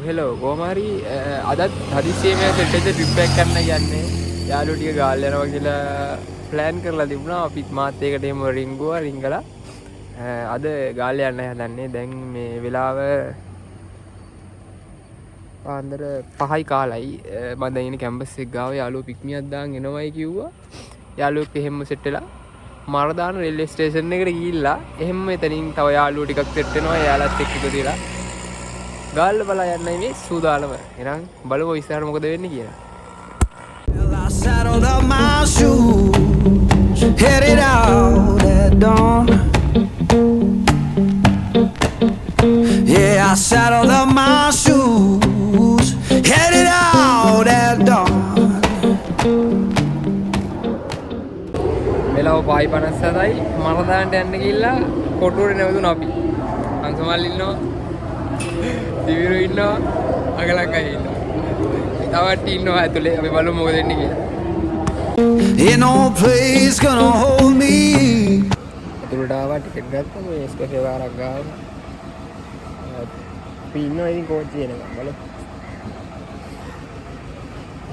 Hello කොහොම හරි අදත් හදිස්සියෙම සෙට් එක ට්‍රිප් එකක් කරන්න යන්නේ යාළුවෝ ටික ගාල් යනවා කියලා ප්ලෑන් කරලා තිබුණා අපිත් මාත් ඒකට එමු රිංගලා අද ගාල් යන්න හදන්නේ දැන් මේ වෙලාව පාන්දර 5යි කාලයි මම දැන් ඉන්නේ කැම්පස් එක ගාව යාළුවෝ පික්නියක් දාන් එනවයි කිව්වා යාළුවෙක් එහෙම සෙට් වෙලා මාරදාන රේල්වේ ස්ටේෂන් එකට ගිහිල්ලා එහෙම එතනින් තව යාළුවෝ ටිකක් සෙට් වෙනවා එයාලත් එක්ක එකතු වෙලා ගාල්ල බලා යන්නයි මේ සූදානම. එහෙනම් බලමු ඉස්සරහට මොකද වෙන්නේ කියලා. I saddled up my shoes, headed out at dawn. Yeah, I saddled up my shoes, headed out at dawn. වෙලාව 5:57යි මරදාන්ට යන්න ගිහිල්ලා කොටුවේ නැවතුණා අපි. අංශමල් ඉන්නවා. දිවිරු ඉන්නවා අගලක්කයි ඉන්නවා තවත් ඉන්නවා ඇතුලේ අපි බලමු මොකද වෙන්නේ කියලා Ain't no place gonna hold me ඇතුලට ආවා ටිකට් ගත්තා මේ ස්කැෆේ වාරක් ගාව අපි ඉන්නවා ඉතින් කෝච්චි එනකම් බලමු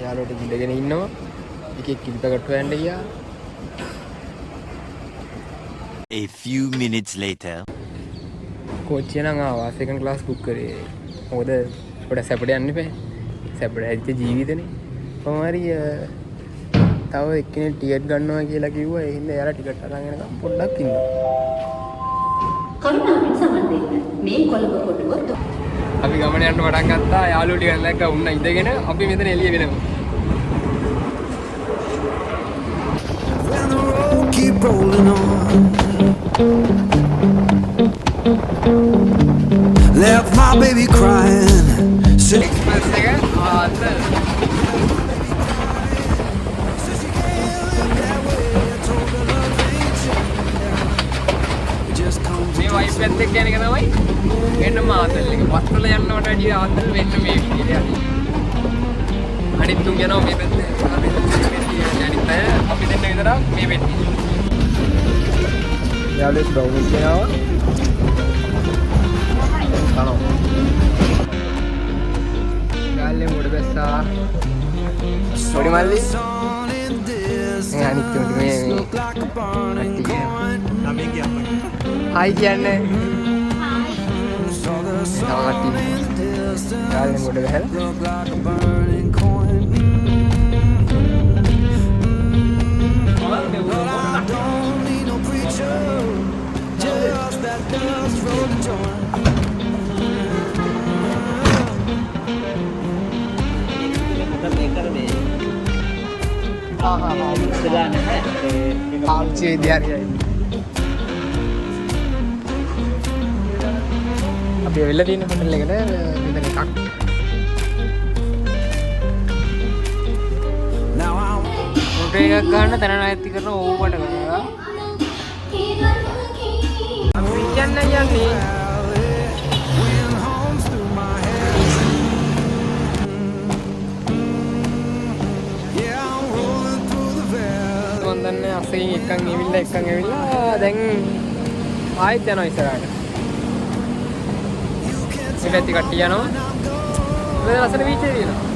යාළුවෝ ඉඳගෙන ඉන්නවා එකෙක් කිරිපැකට් හොයන්න ගියා A few minutes later කෝච්චිය නම් ආවා සෙකන්ඩ් ක්ලාස් බුක් කරේ මොකද පොඩ සැපට යන්න බෑ සැපට ඇවිත් ජීවිතනේ කොහොම හරි තව එක්කෙනෙක් ටිකට් ගන්නවා කියලා කිව්වා ඒ හින්දා යාලා ටිකට් අරන් එනකම් පොඩ්ඩක් ඉන්නවා කරුණාවෙන් සමන් දෙන්න මේ කොළඹ කොටුව අපි ගමන යන්න පටන් ගත්තා යාළුවෝ ටිකක් දැක්ක උන්න ඉඳගෙන අපි මෙතන එළිය වෙනවා when the road keep rolling on. Left my baby crying. Express එක ආන්න මේ වයිප් එකත් එක්ක යන එක තමයි වෙන මාතල් එක. වස්ත්‍රල යන්නවට වැඩිය ආතල් වෙන්න මේ විදිහට යන්නේ. අනිත් තුන් යනවා මේ පැත්තේ. අපි අනිත් අය අපි දෙන්න විතර මේ පැත්තේ. යාළුවෝ බ්‍රවුන් කියනවා. ගාල්ලේ මුඩ බැස්සා පොඩි මල්ලි මේ අනිත් තුන්ට මේ හයි කියන්නේ ගාල්ලේ මුඩ බැහැලා ආච්චි විද්‍යාලයයි අපි වෙලා තියෙන හොටල් එකට මෙතන එකක් හොටල් එකක් ගන්න තැන නැති කරන ඕවට කරලා අපි යන්නේ දන්නේ අස්සකින් එකක් ඇවිල්ලා දැන් ආයෙත් යනවා ඉස්සරහට මේ පැත්තේ කට්ටිය යනවා මේ ලස්සන බීච් එක තියෙනවා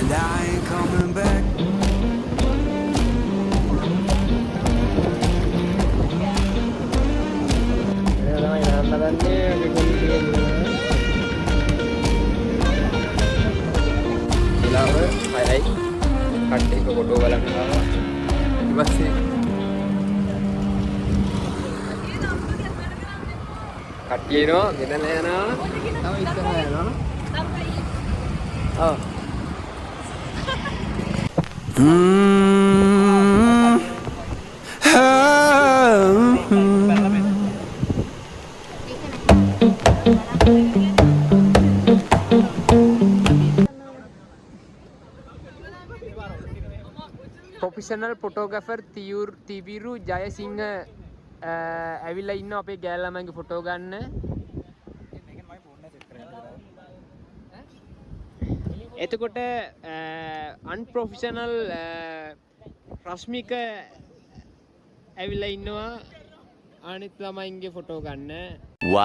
And I ain't coming back. කට්ටිය එක ෆොටෝ බලන්න ආවා ඊට පස්සේ කට්ටිය එනවා ගෙදර යනවා තව ඉස්සරහ යනවා ඔව් Professional photographer Tiviru Jayasinghe ඇවිල්ලා ඉන්න අපේ ගෑල් ළමයින්ගේ ෆොටෝ ගන්න. එතකොට අන්ප්‍රොෆෙෂනල් රශ්මික ඇවිල්ලා ඉන්නවා අනිත් ළමයින්ගේ ෆොටෝ ගන්න.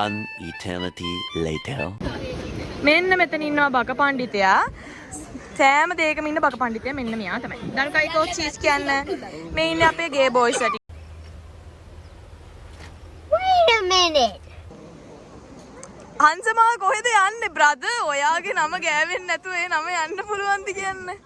One eternity later. මෙන්න මෙතන ඉන්නවා බක පණ්ඩිතයා. සෑම දෙයකම ඉන්න බක පණ්ඩිතයා මෙන්න මෙයා තමයි. දල්කයි කෝචීස් කියන්න. මේ ඉන්නේ අපේ ගේ බොයිස් ඇටි. Wait a minute. හංසමා කොහෙද යන්නේ බ්‍රදර්? ඔයාගේ නම ගෑවෙන්නේ නැතුව ඒ නම යන්න පුළුවන්ද කියන්නේ?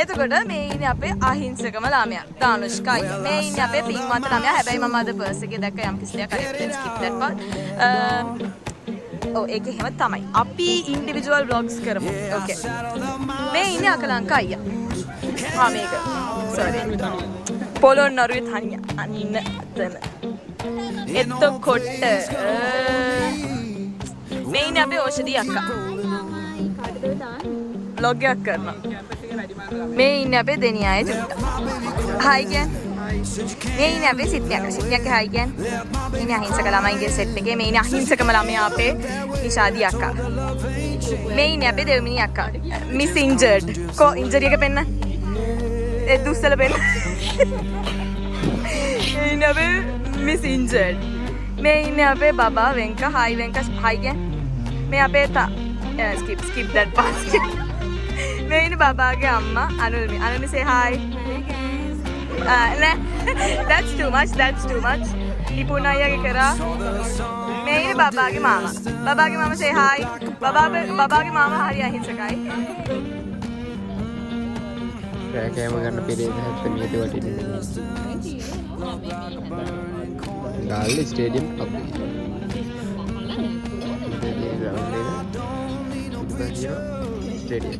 එතකොට මේ ඉන්නේ අපේ අහිංසකම ළමයා දානුෂ්කා අයියා. මේ ඉන්නේ අපේ පින්වන්ත ළමයා. හැබැයි මම අද පර්ස් එකේ දැක්ක යම් කිසි දෙයක් අරියට ස්කිප් that part. ඔව් ඒක එහෙම තමයි. අපි ඉන්ඩිවිජුවල් vlogs කරමු. ඕකේ. මේ ඉන්නේ අකලංක අයියා. මේක. sorry. පොළොන්නරුවේ තනිය අනින්න අතන. එතකොට මේ ඉන්නේ අපේ ඕෂදී අක්කා. vlog එකක් කරනවා. මේ ඉන්නේ අපේ දෙනියායේ චුට්ටා. හයි කියන්. මේ ඉන්නේ අපේ සිත්නියක. සිත්නියක හයි කියන්. ඉන්නේ අහිංසක ළමයිගේ සෙට් එකේ මේ ඉන්නේ අහිංසකම ළමයා අපේ නිෂාදී අක්කා. මේ ඉන්නේ අපේ දෙවමිනි අක්කා. Miss injured. කො ඉන්ජරි එක පෙන්න. ඒ දුස්සල පෙන්න. මේ ඉන්නේ අපේ මිස් ඉන්ජර්ඩ්. මේ ඉන්නේ අපේ බබා වෙන්ක. හයි වෙන්ක. හයි කියන්. මේ අපේ skip that part. මේ ඉන්නේ බබාගේ අම්මා අනුල්මි. අනුල්මි say hi. That's too much. ඉපුණ අයියාගේ කරා. මේ ඉන්නේ බබාගේ මාමා. බබාගේ මාමා say hi. බබාගේ මාමා හරි අහිංසකයි. කෑම ගන්න පෙරේද හැත්ත මේක වටින්නේ. ගාල්ලේ ස්ටේඩියම් අපේ. ස්ටේඩියම්.